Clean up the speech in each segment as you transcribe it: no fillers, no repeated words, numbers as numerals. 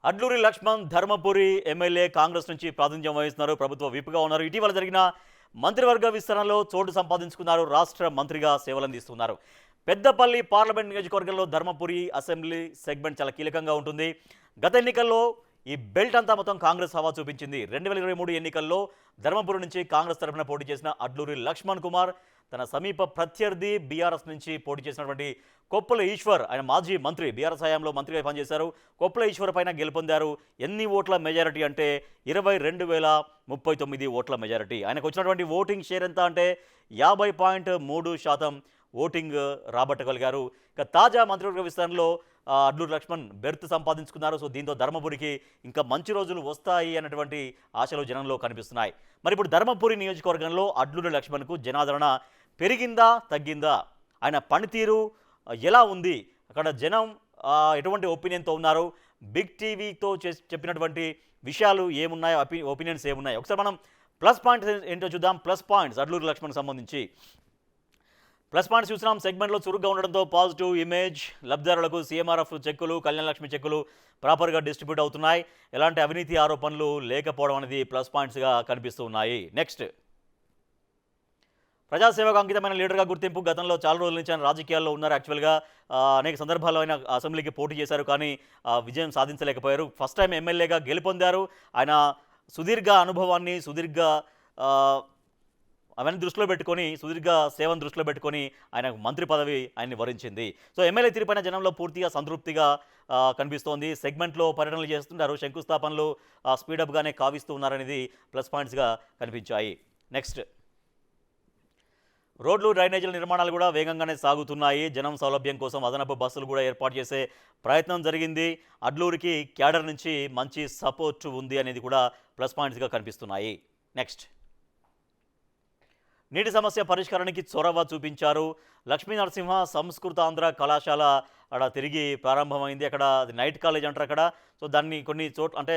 Adluri Laxman Dharmapuri MLA Congress నుంచి ప్రాతినిధ్యం వహిస్తున్నారు. ప్రభుత్వ విప్గా ఉన్నారు. ఇటీవల జరిగిన మంత్రివర్గ విస్తరణలో చోటు సంపాదించుకున్నారు. రాష్ట్ర మంత్రిగా సేవలందిస్తున్నారు. పెద్దపల్లి పార్లమెంట్ నియోజకవర్గంలో ధర్మపురి అసెంబ్లీ సెగ్మెంట్ చాలా కీలకంగా ఉంటుంది. గత ఎన్నికల్లో ఈ బెల్ట్ అంతా మొత్తం కాంగ్రెస్ హవా చూపించింది. 2023 ఎన్నికల్లో ధర్మపురి నుంచి కాంగ్రెస్ తరఫున పోటీ చేసిన అడ్లూరి లక్ష్మణ్ కుమార్ తన సమీప ప్రత్యర్థి బీఆర్ఎస్ నుంచి పోటీ చేసినటువంటి కొప్పుల ఈశ్వర్, ఆయన మాజీ మంత్రి, బీఆర్ఎస్ హయాంలో మంత్రిగా పనిచేశారు. కొప్పుల ఈశ్వర్ పైన గెలుపొందారు. ఎన్ని ఓట్ల మెజారిటీ అంటే 22,039 ఓట్ల మెజారిటీ. ఆయనకు వచ్చినటువంటి ఓటింగ్ షేర్ ఎంత అంటే 50.3% ఓటింగ్ రాబట్టగలిగారు. ఇక తాజా మంత్రివర్గ విస్తరణలో అడ్లూరి లక్ష్మణ్ బెర్త్ సంపాదించుకున్నారు. సో దీంతో ధర్మపురికి ఇంకా మంచి రోజులు వస్తాయి అన్నటువంటి ఆశలు జనంలో కనిపిస్తున్నాయి. మరి ఇప్పుడు ధర్మపురి నియోజకవర్గంలో అడ్లూరి లక్ష్మణ్కు జనాదరణ పెరిగిందా తగ్గిందా, ఆయన పనితీరు ఎలా ఉంది, అక్కడ జనం ఎటువంటి ఒపీనియన్తో ఉన్నారు, బిగ్ టీవీతో చెప్పినటువంటి విషయాలు ఏమున్నాయో, ఒపీనియన్స్ ఏమున్నాయో ఒకసారి మనం ప్లస్ పాయింట్స్ ఏంటో చూద్దాం. ప్లస్ పాయింట్స్ అడ్లూరి లక్ష్మణ్కి సంబంధించి ప్లస్ పాయింట్స్ చూసినాం. సెగ్మెంట్లో చురుగ్గా ఉండడంతో పాజిటివ్ ఇమేజ్, లబ్ధిదారులకు సీఎంఆర్ఎఫ్ చెక్కులు, కళ్యాణ లక్ష్మి చెక్కులు ప్రాపర్గా డిస్ట్రిబ్యూట్ అవుతున్నాయి. ఎలాంటి అవినీతి ఆరోపణలు లేకపోవడం అనేది ప్లస్ పాయింట్స్గా కనిపిస్తూ ఉన్నాయి. నెక్స్ట్, ప్రజాసేవకు అంకితమైన లీడర్గా గుర్తింపు. గతంలో చాలా రోజుల నుంచి ఆయన రాజకీయాల్లో ఉన్నారు. యాక్చువల్గా అనేక సందర్భాల్లో ఆయన అసెంబ్లీకి పోటీ చేశారు, కానీ విజయం సాధించలేకపోయారు. ఫస్ట్ టైం ఎమ్మెల్యేగా గెలుపొందారు. ఆయన సుదీర్ఘ అనుభవాన్ని, అవన్నీ దృష్టిలో పెట్టుకొని, సుదీర్ఘ సేవను దృష్టిలో పెట్టుకొని ఆయన మంత్రి పదవి ఆయన్ని వరించింది. సో ఎమ్మెల్యే తీరుపైన జనంలో పూర్తిగా సంతృప్తిగా కనిపిస్తోంది. సెగ్మెంట్లో పర్యటనలు చేస్తున్నారు, శంకుస్థాపనలు స్పీడప్గానే కావిస్తూ ఉన్నారనేది ప్లస్ పాయింట్స్గా కనిపించాయి. నెక్స్ట్, రోడ్లు, డ్రైనేజీల నిర్మాణాలు కూడా వేగంగానే సాగుతున్నాయి. జనం సౌలభ్యం కోసం అదనపు బస్సులు కూడా ఏర్పాటు చేసే ప్రయత్నం జరిగింది. అడ్లూరికి క్యాడర్ నుంచి మంచి సపోర్ట్ ఉంది అనేది కూడా ప్లస్ పాయింట్స్గా కనిపిస్తున్నాయి. నెక్స్ట్, నీటి సమస్య పరిష్కారానికి చొరవ చూపించారు. లక్ష్మీ నరసింహ సంస్కృతాంధ్ర కళాశాల అక్కడ తిరిగి ప్రారంభమైంది. అక్కడ నైట్ కాలేజ్ అంటారు అక్కడ. సో దాన్ని కొన్ని అంటే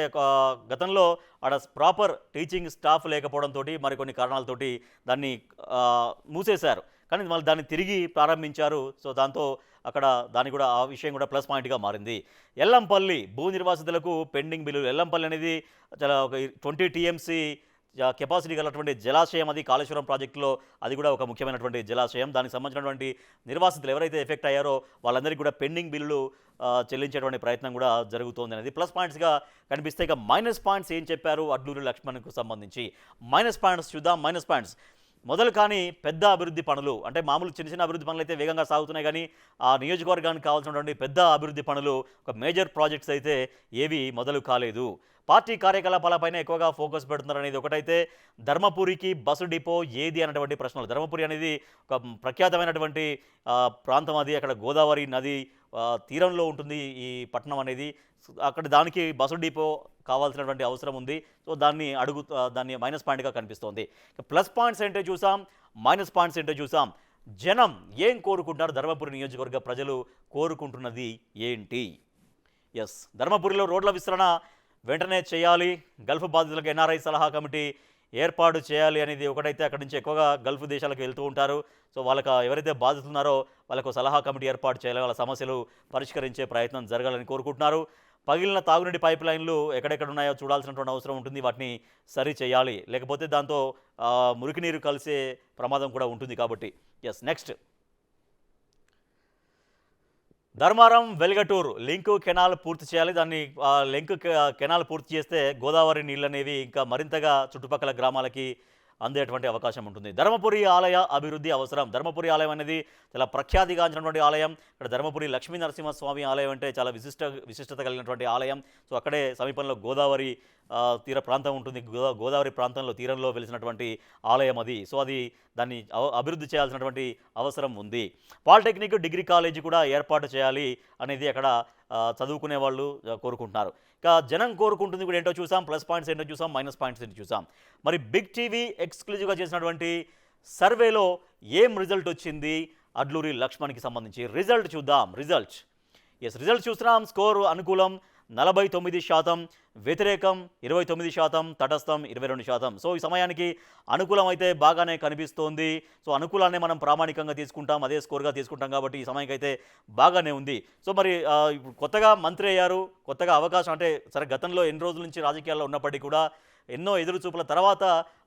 గతంలో అక్కడ ప్రాపర్ టీచింగ్ స్టాఫ్ లేకపోవడంతో, మరికొన్ని కారణాలతోటి దాన్ని మూసేశారు. కానీ మళ్ళీ దాన్ని తిరిగి ప్రారంభించారు. సో దాంతో అక్కడ కూడా ఆ విషయం కూడా ప్లస్ పాయింట్గా మారింది. ఎల్లంపల్లి భూ నిర్వాసితులకు పెండింగ్ బిల్లులు. ఎల్లంపల్లి అనేది చాలా ఒక 20 TMC కెపాసిటీ గలటువంటి జలాశయం. అది కాళేశ్వరం ప్రాజెక్టులో అది కూడా ఒక ముఖ్యమైనటువంటి జలాశయం. దానికి సంబంధించినటువంటి నిర్వాసితులు ఎవరైతే ఎఫెక్ట్ అయ్యారో వాళ్ళందరికీ కూడా పెండింగ్ బిల్లులు చెల్లించేటువంటి ప్రయత్నం కూడా జరుగుతోంది అనేది ప్లస్ పాయింట్స్గా కనిపిస్తే, ఇక మైనస్ పాయింట్స్ ఏం చెప్పారు అడ్లూరి లక్ష్మణ్కు సంబంధించి మైనస్ పాయింట్స్ చూద్దాం. మైనస్ పాయింట్స్ మొదలు కానీ పెద్ద అభివృద్ధి పనులు, అంటే మామూలు చిన్న చిన్న అభివృద్ధి పనులు అయితే వేగంగా సాగుతున్నాయి, కానీ ఆ నియోజకవర్గానికి కావాల్సినటువంటి పెద్ద అభివృద్ధి పనులు, ఒక మేజర్ ప్రాజెక్ట్స్ అయితే ఏవి మొదలు కాలేదు. పార్టీ కార్యకలాపాలపైన ఎక్కువగా ఫోకస్ పెడుతున్నారు అనేది ఒకటైతే, ధర్మపురికి బస్సు డిపో ఏది అన్నటువంటి ప్రశ్నలు. ధర్మపురి అనేది ఒక ప్రఖ్యాతమైనటువంటి ప్రాంతం. అది అక్కడ గోదావరి నది తీరంలో ఉంటుంది ఈ పట్టణం అనేది. అక్కడ దానికి బస్సు డిపో కావాల్సినటువంటి అవసరం ఉంది. సో దాన్ని మైనస్ పాయింట్గా కనిపిస్తోంది. ప్లస్ పాయింట్స్ ఏంటో చూసాం, మైనస్ పాయింట్స్ ఏంటో చూసాం. జనం ఏం కోరుకుంటున్నారు, ధర్మపురి నియోజకవర్గ ప్రజలు కోరుకుంటున్నది ఏంటి? ఎస్, ధర్మపురిలో రోడ్ల విస్తరణ వెంటనే చేయాలి. గల్ఫ్ బాధితులకు NRI సలహా కమిటీ ఏర్పాటు చేయాలి అనేది ఒకటైతే, అక్కడి నుంచి ఎక్కువగా గల్ఫ్ దేశాలకు వెళ్తూ ఉంటారు. సో వాళ్ళకి ఎవరైతే బాధితున్నారో వాళ్ళకు సలహా కమిటీ ఏర్పాటు చేయాలి, వాళ్ళ సమస్యలు పరిష్కరించే ప్రయత్నం జరగాలని కోరుకుంటున్నారు. పగిలిన తాగునీటి పైప్ లైన్లు ఎక్కడెక్కడ ఉన్నాయో చూడాల్సినటువంటి అవసరం ఉంటుంది, వాటిని సరి చేయాలి. లేకపోతే దాంతో మురికి నీరు కలిసే ప్రమాదం కూడా ఉంటుంది కాబట్టి. Yes, next, Dharmaram Velgatur link canal పూర్తి చేయాలి. దాన్ని లింక్ కెనాల్ పూర్తి చేస్తే గోదావరి నీళ్ళు అనేవి ఇంకా మరింతగా చుట్టుపక్కల గ్రామాలకి అందేటువంటి అవకాశం ఉంటుంది. ధర్మపురి ఆలయ అభివృద్ధి అవసరం. ధర్మపురి ఆలయం అనేది చాలా ప్రఖ్యాతిగాంచినటువంటి ఆలయం. ఇక్కడ ధర్మపురి లక్ష్మీ నరసింహస్వామి ఆలయం అంటే చాలా విశిష్టత కలిగినటువంటి ఆలయం. సో అక్కడే సమీపంలో గోదావరి తీర ప్రాంతం ఉంటుంది. గోదావరి ప్రాంతంలో తీరంలో వెలిసినటువంటి ఆలయం అది. సో దాన్ని అభివృద్ధి చేయాల్సినటువంటి అవసరం ఉంది. పాలిటెక్నిక్, డిగ్రీ కాలేజీ కూడా ఏర్పాటు చేయాలి అనేది అక్కడ చదువుకునే వాళ్ళు కోరుకుంటున్నారు. ఇక జనం కోరుకుంటుంది కూడా ఏంటో చూసాం. ప్లస్ పాయింట్స్ ఏంటో చూసాం, మైనస్ పాయింట్స్ ఏంటో చూసాం. మరి బిగ్ టీవీ ఎక్స్క్లూజివ్గా చేసినటువంటి సర్వేలో ఏం రిజల్ట్ వచ్చింది అడ్లూరి లక్ష్మణ్కి సంబంధించి రిజల్ట్ చూద్దాం. రిజల్ట్ ఎస్, రిజల్ట్ చూస్తున్నాం. స్కోరు అనుకూలం 49%, వ్యతిరేకం 29%, తటస్థం 22%. సో ఈ సమయానికి అనుకూలం అయితే బాగానే కనిపిస్తోంది. సో అనుకూలాన్ని మనం ప్రామాణికంగా తీసుకుంటాం, అదే స్కోర్గా తీసుకుంటాం కాబట్టి ఈ సమయానికి అయితే బాగానే ఉంది. సో మరి ఇప్పుడు కొత్తగా మంత్రి అయ్యారు, కొత్తగా అవకాశం అంటే సరే గతంలో ఎన్ని రోజుల నుంచి రాజకీయాల్లో ఉన్నప్పటికీ కూడా ఎన్నో ఎదురుచూపుల తర్వాత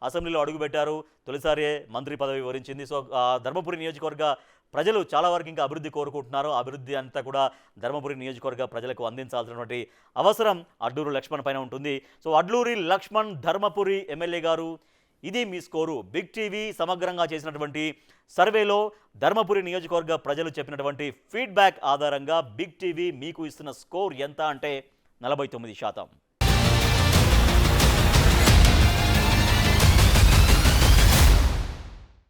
అసెంబ్లీలో అడుగుపెట్టారు. తొలిసారి మంత్రి పదవి వరించింది. సో ధర్మపురి నియోజకవర్గ ప్రజలు చాలా వరకు ఇంకా అభివృద్ధి కోరుకుంటున్నారు. అభివృద్ధి అంతా కూడా ధర్మపురి నియోజకవర్గ ప్రజలకు అందించాల్సినటువంటి అవసరం అడ్లూరు లక్ష్మణ్ పైన ఉంటుంది. సో అడ్లూరి లక్ష్మణ్ ధర్మపురి ఎమ్మెల్యే గారు, ఇది మీ స్కోరు. బిగ్ టీవీ సమగ్రంగా చేసినటువంటి సర్వేలో ధర్మపురి నియోజకవర్గ ప్రజలు చెప్పినటువంటి ఫీడ్బ్యాక్ ఆధారంగా బిగ్ టీవీ మీకు ఇస్తున్న స్కోర్ ఎంత అంటే 49%.